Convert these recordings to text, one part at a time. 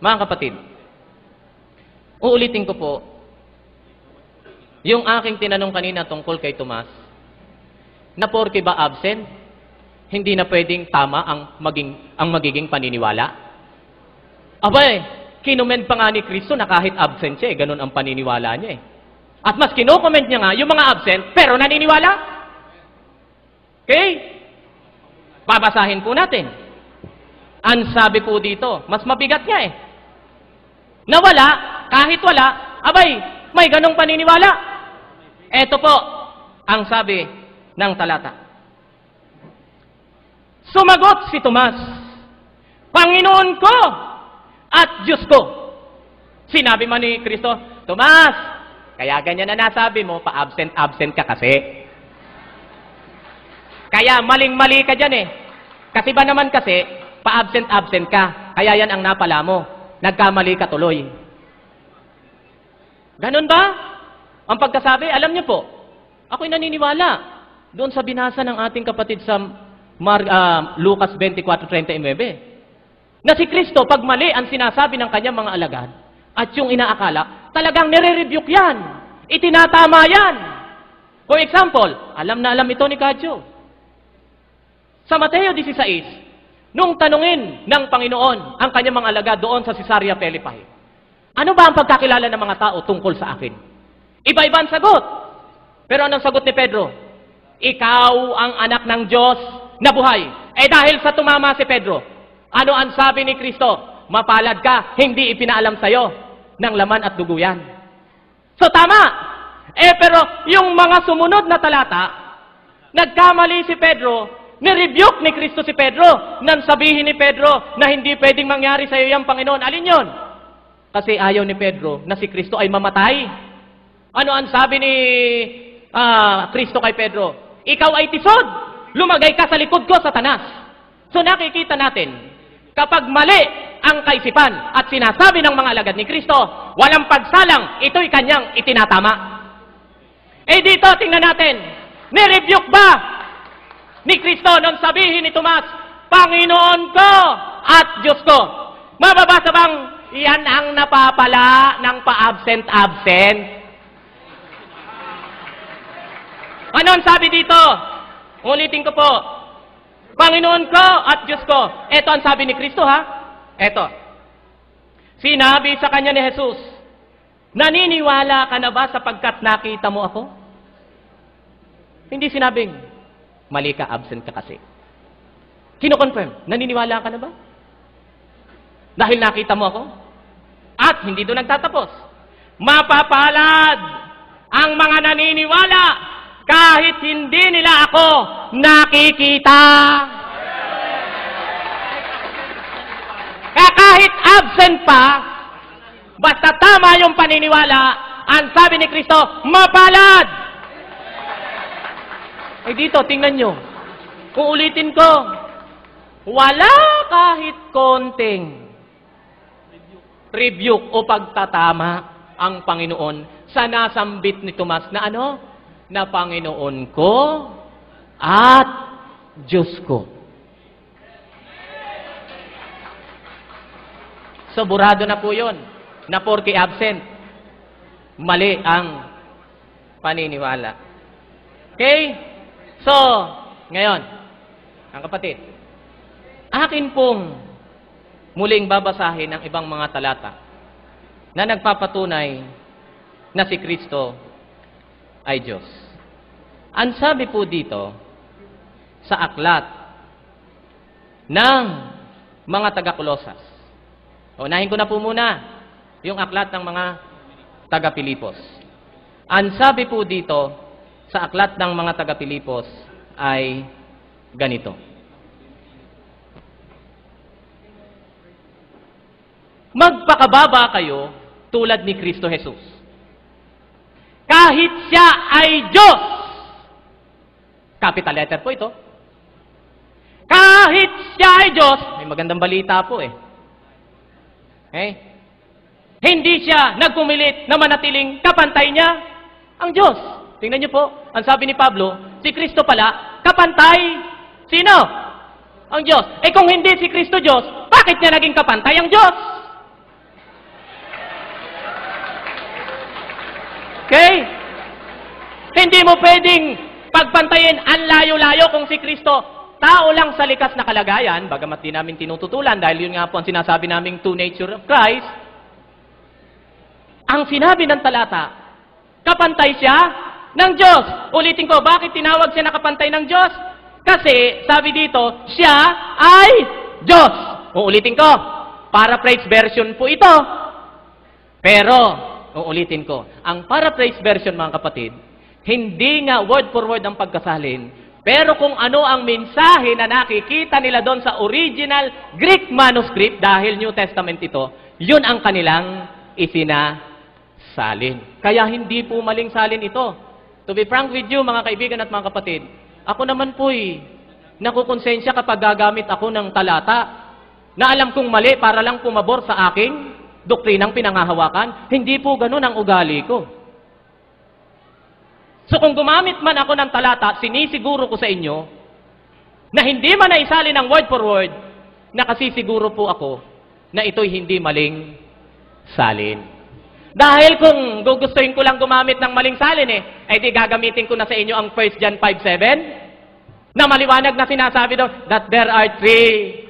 Mga kapatid, uulitin ko po, yung aking tinanong kanina tungkol kay Tomas, na porke ba absent, hindi na pwedeng tama ang magiging paniniwala? Abay, kinument pa nga ni Kristo na kahit absent siya, ganun ang paniniwala niya eh. At mas kinokomment niya nga yung mga absent, pero naniniwala? Okay? Babasahin po natin. Ang sabi po dito, mas mabigat nga eh. Nawala, kahit wala, abay, may ganong paniniwala. Eto po, ang sabi ng talata. Sumagot si Tomas, Panginoon ko at Diyos ko. Sinabi man ni Kristo, Tomas, kaya ganyan na nasabi mo, pa-absent ka kasi. Kaya maling-mali ka dyan eh. Kasi ba naman kasi, pa-absent ka. Kaya yan ang napala mo. Nagkamali ka tuloy. Ganun ba? Ang pagkasabi, alam niyo po, ako'y naniniwala doon sa binasa ng ating kapatid sa Lucas 24:39, na si Kristo, pag mali ang sinasabi ng kanyang mga alagad, at yung inaakala, talagang nire-rebuke yan. Itinatama yan. For example, alam na alam ito ni Kadyo. Sa Mateo 16, nung tanungin ng Panginoon ang kanyang mga alagad doon sa Cesarea Philippi, ano ba ang pagkakilala ng mga tao tungkol sa akin? Iba-iba ang sagot. Pero anong sagot ni Pedro? Ikaw ang anak ng Diyos na buhay. Eh dahil sa tumama si Pedro, ano ang sabi ni Kristo? Mapalad ka, hindi ipinaalam sa'yo ng laman at dugo yan. So tama. Pero yung mga sumunod na talata, nagkamali si Pedro, nirebuke ni Kristo si Pedro, nang sabihin ni Pedro na hindi pwedeng mangyari sa'yo yan, Panginoon. Alin yon? Kasi ayaw ni Pedro na si Kristo ay mamatay. Ano ang sabi ni Kristo kay Pedro? Ikaw ay tisod. Lumagay ka sa likod ko, Satanas. So nakikita natin, kapag mali ang kaisipan at sinasabi ng mga alagad ni Kristo, walang pagsalang, ito'y kanyang itinatama. Dito, tingnan natin, nirebuke ba ni Kristo nung sabihin ni Tomas, Panginoon ko at Diyos ko? Mababasa bang yan ang napapala ng pa-absent? Ano ang sabi dito? Ulitin ko po. Panginoon ko at Diyos ko. Ito ang sabi ni Kristo, ha? Ito. Sinabi sa kanya ni Jesus, naniniwala ka na ba sapagkat nakita mo ako? Hindi sinabing, mali ka, absent ka kasi. Kino-confirm, naniniwala ka na ba? Dahil nakita mo ako? At hindi doon nagtatapos. Mapapalad ang mga naniniwala kahit hindi nila ako nakikita. Kahit absent pa, basta tama yung paniniwala, ang sabi ni Kristo, mapalad! Dito, tingnan nyo. Kung ulitin ko, wala kahit konting rebuke o pagtatama ang Panginoon sa nasambit ni Tomas na ano? Na Panginoon ko at Diyos ko. So, burado na po yun, na porke absent, mali ang paniniwala. Okay? So, ngayon, ang kapatid, akin pong muling babasahin ang ibang mga talata na nagpapatunay na si Kristo ay Diyos. Ang sabi po dito sa aklat ng mga taga-Kolosas. Unahin ko na po muna yung aklat ng mga taga-Pilipos. Ang sabi po dito sa aklat ng mga taga-Pilipos ay ganito. Magpakababa kayo tulad ni Kristo Jesus. Kahit siya ay Diyos. Capital letter po ito. Kahit siya ay Diyos, may magandang balita po eh. Hindi siya nagpumilit na manatiling kapantay niya ang Diyos. Tingnan niyo po, ang sabi ni Pablo, si Kristo pala, kapantay. Sino? Ang Diyos. Kung hindi si Kristo Diyos, bakit niya naging kapantay ang Diyos? Okay? Hindi mo pwedeng pagpantayin ang layo-layo kung si Kristo tao lang sa likas na kalagayan, bagamat di namin tinututulan dahil yun nga po ang sinasabi naming two nature of Christ. Ang sinabi ng talata, kapantay siya ng Diyos. Ulitin ko, bakit tinawag siya na kapantay ng Diyos? Kasi, sabi dito, siya ay Diyos. Uulitin ko, paraphrase version po ito. Pero, uulitin ko, ang paraphrase version, mga kapatid, hindi nga word for word ang pagkasalin, pero kung ano ang mensahe na nakikita nila doon sa original Greek manuscript, dahil New Testament ito, yun ang kanilang isinasalin. Kaya hindi po maling salin ito. To be frank with you, mga kaibigan at mga kapatid, ako naman po'y nakukonsensya kapag gagamit ako ng talata na alam kong mali para lang pumabor sa aking doktrinang pinanghahawakan. Hindi po ganun ang ugali ko. So kung gumamit man ako ng talata, sinisiguro ko sa inyo na hindi man naisalin ng word for word, nakasisiguro po ako na ito'y hindi maling salin. Dahil kung gugustuhin ko lang gumamit ng maling salin ay di gagamitin ko na sa inyo ang 1 John 5:7 na maliwanag na sinasabi doon that there are three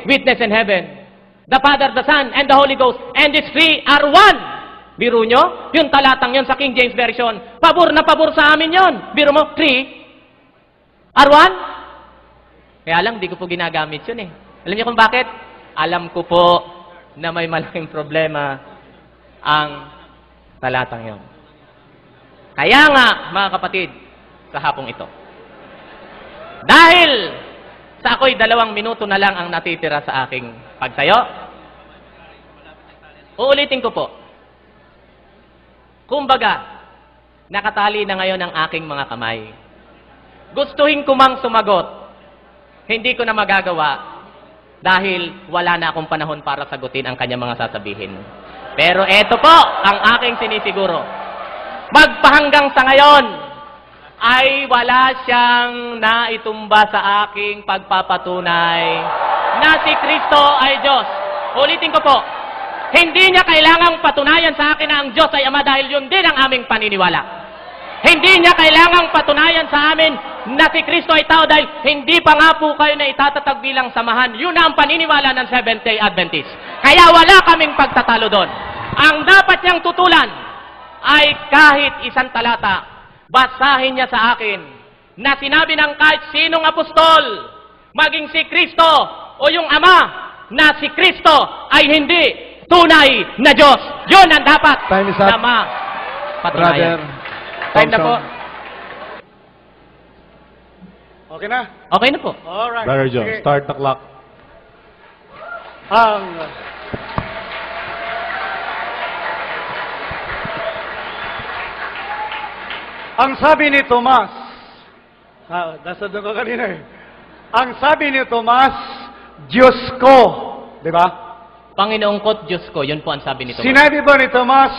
witness in heaven, the Father, the Son, and the Holy Ghost, and these three are one. Biro nyo? Yung talatang yun sa King James Version, pabor na pabor sa amin yun. Biro mo, three are one? Kaya lang, di ko po ginagamit yun Alam niyo kung bakit? Alam ko po na may malaking problema ang talatang yun. Kaya nga, mga kapatid, sa hapong ito, dahil sa ako'y 2 minuto na lang ang natitira sa aking pagtayo, uulitin ko po. Kumbaga, nakatali na ngayon ang aking mga kamay. Gustuhin ko mang sumagot, hindi ko na magagawa dahil wala na akong panahon para sagutin ang kanyang mga sasabihin. Pero eto po ang aking sinisiguro. Magpahanggang sa ngayon, ay wala siyang naitumba sa aking pagpapatunay na si Kristo ay Diyos. Ulitin ko po, hindi niya kailangang patunayan sa akin na ang Diyos ay Ama dahil yun din ang aming paniniwala. Hindi niya kailangang patunayan sa amin na si Kristo ay tao dahil hindi pa nga po kayo na itatatag bilang samahan. Yun ang paniniwala ng Seventh-day Adventist. Kaya wala kaming pagtatalo doon. Ang dapat niyang tutulan ay kahit isang talata, basahin niya sa akin na sinabi ng kahit sinong apostol, maging si Kristo o yung Ama, na si Kristo ay hindi tunay na Diyos. Yun ang dapat na mapatunayan. Time na po. Okay na? Okay na po. Alright. Brother John, Sige. start the clock. Ang sabi ni Tomas, nasa doon ko kanina Ang sabi ni Tomas, Diyos ko. Di ba? Panginoong ko't Diyos ko, yun po ang sabi nito. Sinabi ba ni Tomas,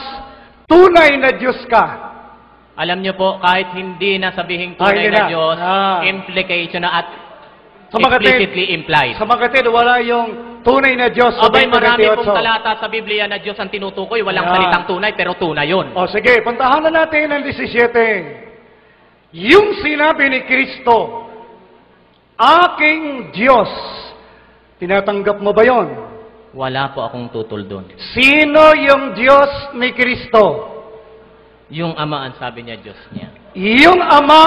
tunay na Diyos ka? Alam niyo po, kahit hindi na sabihing tunay na Diyos, implication na at explicitly implied. Sa makatid, wala yung tunay na Diyos. Abay, marami pong talata sa Biblia na Diyos ang tinutukoy. Walang salitang tunay, pero tunay yun. O sige, puntahan na natin ang 17. Yung sinabi ni Kristo, aking Diyos, tinatanggap mo ba yon? Wala po akong tutol doon. Sino yung Diyos ni Kristo? Yung Ama ang sabi niya, Diyos niya. Yung Ama,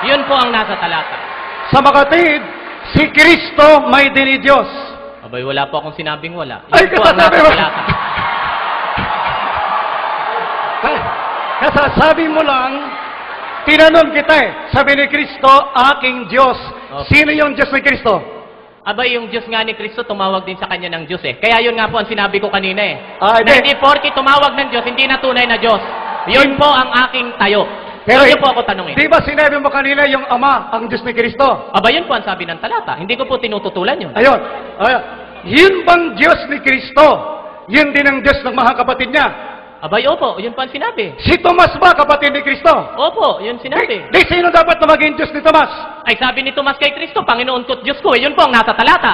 yun po ang nasa talata. sa makatid, si Kristo may dinidiyos. Abay, wala po akong sinabing wala. Yun Ay, po ang nasa kasasabi mo. talata. Kasasabi mo lang, tinanong kita sabi ni Kristo, aking Diyos. Okay. Sino yung Diyos ni Kristo? Abay, yung Diyos nga ni Kristo, tumawag din sa kanya ng Diyos Kaya yun nga po ang sinabi ko kanina Ah, na hindi porke tumawag ng Diyos, hindi na tunay na Diyos. Yun po ang aking tayo. Pero Yun po ako tanungin. Di ba sinabi mo kanina yung Ama, ang Diyos ni Kristo? Abay, yun po ang sabi ng talata. Hindi ko po tinututulan yun. Ayun. Yun bang Diyos ni Kristo? Yun din ang Diyos ng mga kapatid niya. Abay, opo, yun po ang sinabi. Si Tomas ba kapatid ni Kristo? Opo, yun sinabi. Di sino dapat na maging Diyos ni Tomas? Ay sabi ni Tomas kay Kristo, Panginoon ko't Diyos ko. Yun po ang nasa talata.